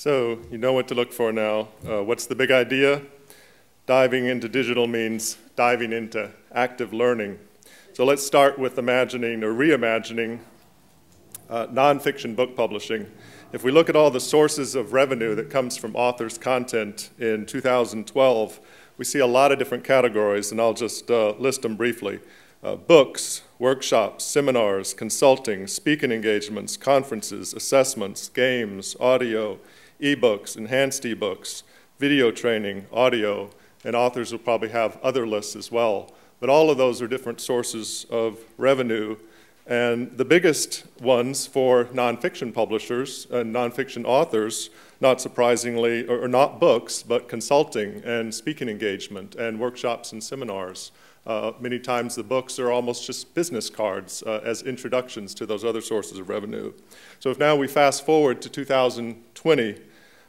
So you know what to look for now. What's the big idea? Diving into digital means diving into active learning. So let's start with imagining or reimagining nonfiction book publishing. If we look at all the sources of revenue that comes from authors' content in 2012, we see a lot of different categories, and I'll just list them briefly. Books, workshops, seminars, consulting, speaking engagements, conferences, assessments, games, audio, ebooks, enhanced ebooks, video training, audio, and authors will probably have other lists as well. But all of those are different sources of revenue. And the biggest ones for nonfiction publishers and nonfiction authors, not surprisingly, are not books, but consulting and speaking engagement and workshops and seminars. Many times the books are almost just business cards as introductions to those other sources of revenue. So if now we fast forward to 2020,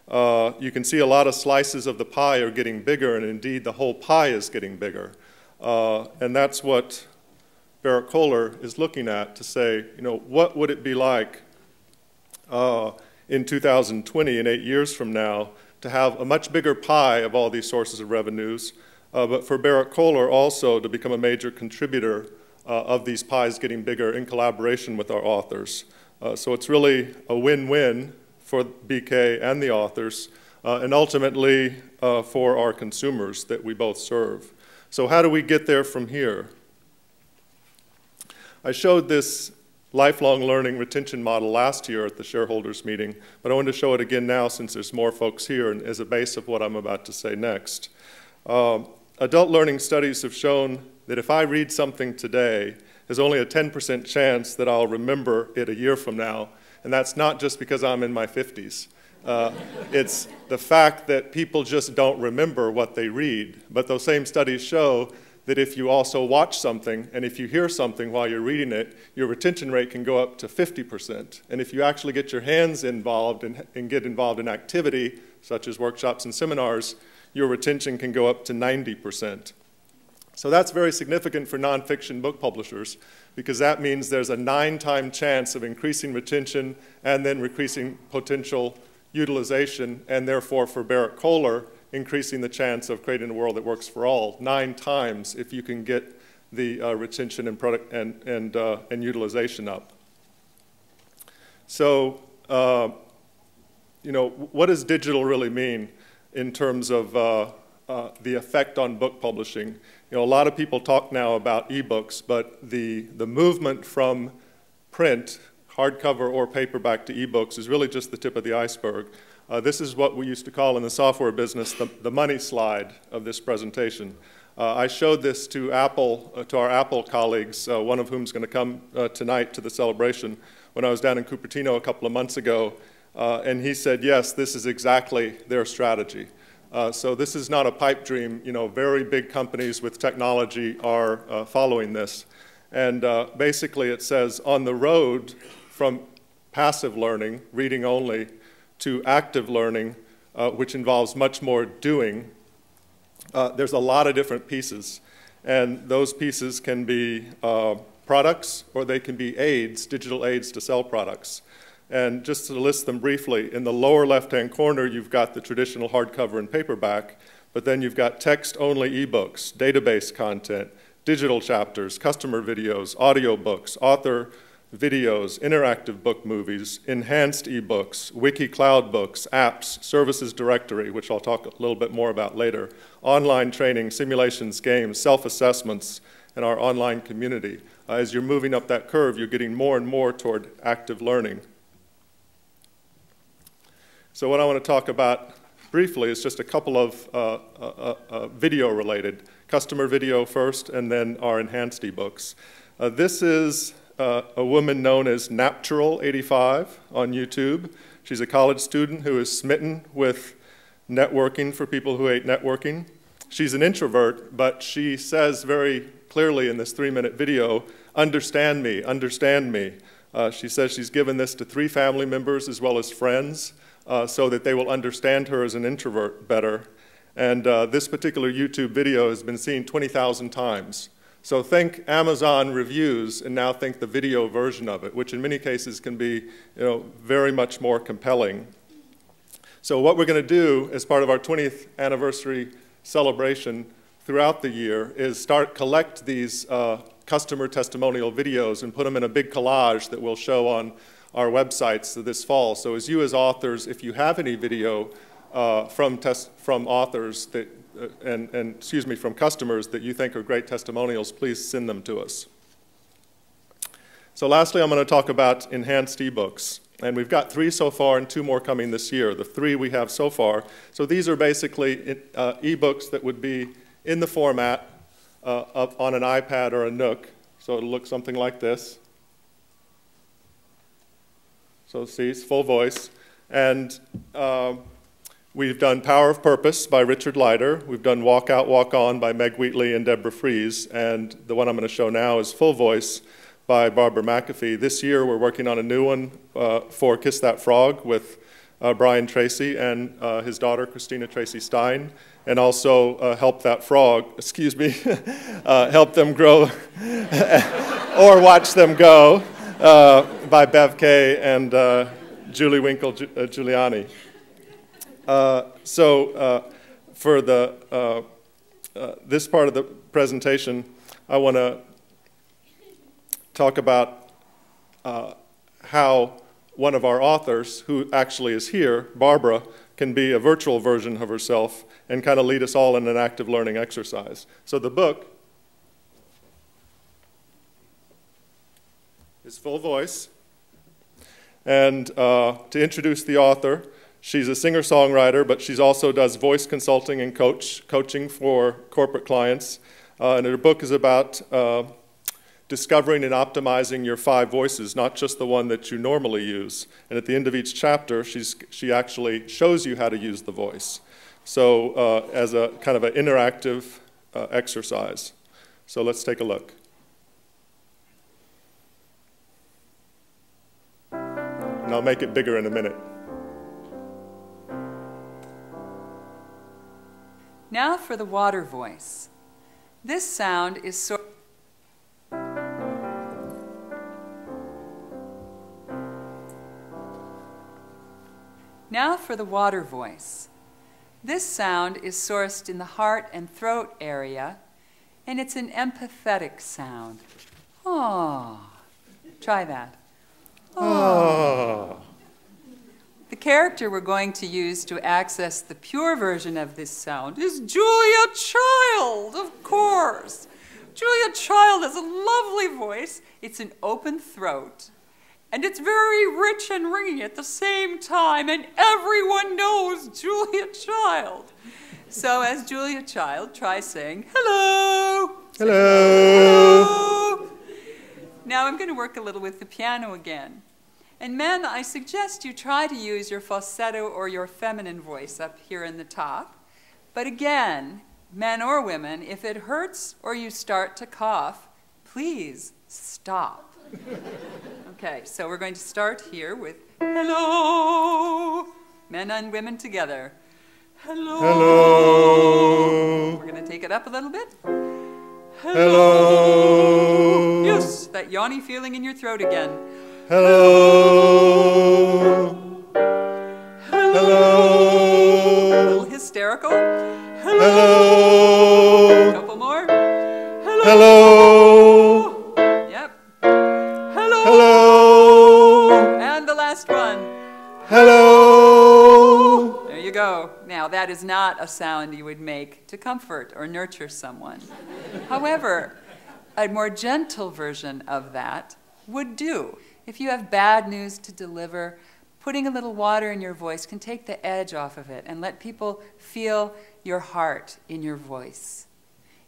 you can see a lot of slices of the pie are getting bigger, and indeed the whole pie is getting bigger. And that's what Berrett-Koehler is looking at to say, you know, what would it be like in 2020 and 8 years from now to have a much bigger pie of all these sources of revenues, but for Berrett-Koehler also to become a major contributor of these pies getting bigger in collaboration with our authors. So it's really a win-win for BK and the authors, and ultimately for our consumers that we both serve. So how do we get there from here? I showed this lifelong learning retention model last year at the shareholders meeting, but I wanted to show it again now since there's more folks here and as a base of what I'm about to say next. Adult learning studies have shown that if I read something today, there's only a 10% chance that I'll remember it a year from now, and that's not just because I'm in my 50s. It's the fact that people just don't remember what they read, but those same studies show that if you also watch something and if you hear something while you're reading it, your retention rate can go up to 50%. And if you actually get your hands involved and get involved in activity, such as workshops and seminars, your retention can go up to 90%. So that's very significant for nonfiction book publishers because that means there's a 9-time chance of increasing retention and then increasing potential utilization, and therefore for Berrett-Koehler, increasing the chance of creating a world that works for all 9 times if you can get the retention and product and utilization up. So, you know, what does digital really mean in terms of the effect on book publishing? You know, a lot of people talk now about ebooks, but the movement from print, hardcover or paperback to ebooks is really just the tip of the iceberg. This is what we used to call in the software business the money slide of this presentation. I showed this to our Apple colleagues, one of whom is going to come tonight to the celebration, when I was down in Cupertino a couple of months ago, and he said, yes, this is exactly their strategy. So this is not a pipe dream. You know, very big companies with technology are following this. And basically it says on the road from passive learning, reading only, to active learning, which involves much more doing, there's a lot of different pieces. And those pieces can be products or they can be aids, digital aids to sell products. And just to list them briefly, in the lower left-hand corner, you've got the traditional hardcover and paperback, but then you've got text-only ebooks, database content, digital chapters, customer videos, audiobooks, author videos, interactive book movies, enhanced ebooks, wiki cloud books, apps, services directory, which I'll talk a little bit more about later, online training, simulations, games, self-assessments, and our online community. As you're moving up that curve, you're getting more and more toward active learning. So what I want to talk about briefly is just a couple of video-related. Customer video first, and then our enhanced ebooks. This is a woman known as Naptural85 on YouTube. She's a college student who is smitten with networking for people who hate networking. She's an introvert, but she says very clearly in this 3-minute video, understand me, understand me. She says she's given this to 3 family members as well as friends so that they will understand her as an introvert better. And this particular YouTube video has been seen 20,000 times. So think Amazon reviews and now think the video version of it, which in many cases can be very much more compelling. So what we're going to do as part of our 20th anniversary celebration throughout the year is collect these customer testimonial videos and put them in a big collage that we'll show on our websites this fall. So as you as authors, if you have any video from authors that, from customers that you think are great testimonials, please send them to us. So lastly, I'm going to talk about enhanced ebooks. And we've got 3 so far and 2 more coming this year, the 3 we have so far. So these are basically ebooks that would be in the format on an iPad or a Nook. So it'll look something like this. So see, it's full voice. And we've done Power of Purpose by Richard Leider. We've done Walk Out, Walk On by Meg Wheatley and Deborah Fries. And the one I'm going to show now is Full Voice by Barbara McAfee. This year we're working on a new one for Kiss That Frog with Brian Tracy and his daughter Christina Tracy Stein, and also Help That Frog, Help Them Grow or Watch Them Go by Bev Kay and Julie Winkle Giuliani. For this part of the presentation, I want to talk about how one of our authors, who actually is here, Barbara, can be a virtual version of herself and kind of lead us all in an active learning exercise. So the book is Full Voice. And to introduce the author, she's a singer-songwriter, but she also does voice consulting and coaching for corporate clients. And her book is about discovering and optimizing your 5 voices, not just the one that you normally use. And at the end of each chapter, she actually shows you how to use the voice. So as a kind of an interactive exercise. So let's take a look. And I'll make it bigger in a minute. Now for the water voice. This sound is sort of Now for the water voice. This sound is sourced in the heart and throat area, and it's an empathetic sound. Aww. Try that. Aww. The character we're going to use to access the pure version of this sound is Julia Child, of course. Julia Child has a lovely voice. It's an open throat. And it's very rich and ringing at the same time, and everyone knows Julia Child. So as Julia Child, try saying, hello. Hello. Hello. Now I'm going to work a little with the piano again. And men, I suggest you try to use your falsetto or your feminine voice up here in the top. But again, men or women, if it hurts or you start to cough, please stop. Okay, so we're going to start here with hello. Men and women together. Hello. Hello. We're going to take it up a little bit. Hello. Yes, that yawny feeling in your throat again. Hello. Hello. A little hysterical. Hello. A couple more. Hello. Hello. Yep. Hello. Hello. And the last one. Hello. There you go. Now, that is not a sound you would make to comfort or nurture someone. However, a more gentle version of that would do. If you have bad news to deliver, putting a little water in your voice can take the edge off of it and let people feel your heart in your voice.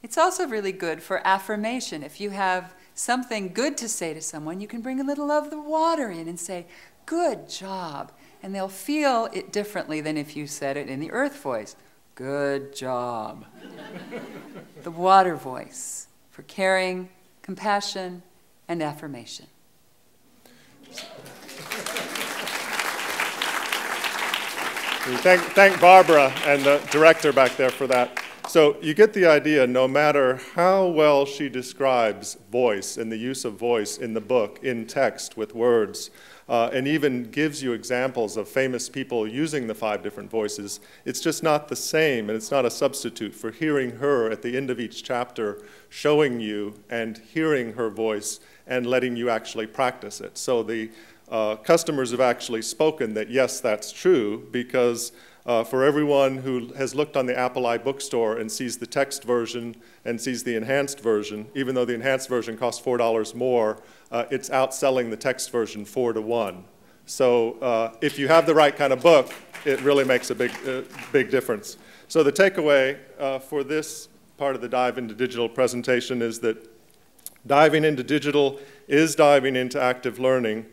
It's also really good for affirmation. If you have something good to say to someone, you can bring a little of the water in and say, good job. And they'll feel it differently than if you said it in the earth voice. Good job. The water voice for caring, compassion, and affirmation. Thank Barbara and the director back there for that. So you get the idea, no matter how well she describes voice and the use of voice in the book, in text with words, and even gives you examples of famous people using the 5 different voices, it's just not the same, and it's not a substitute for hearing her at the end of each chapter, showing you and hearing her voice and letting you actually practice it. So the customers have actually spoken that, yes, that's true, because for everyone who has looked on the Apple iBookstore and sees the text version and sees the enhanced version, even though the enhanced version costs $4 more, it's outselling the text version 4 to 1. So if you have the right kind of book, it really makes a big difference. So the takeaway for this part of the Dive into Digital presentation is that diving into digital is diving into active learning,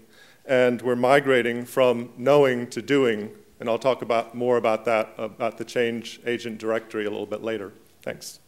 and we're migrating from knowing to doing. And I'll talk more about that, about the change agent directory a little bit later. Thanks.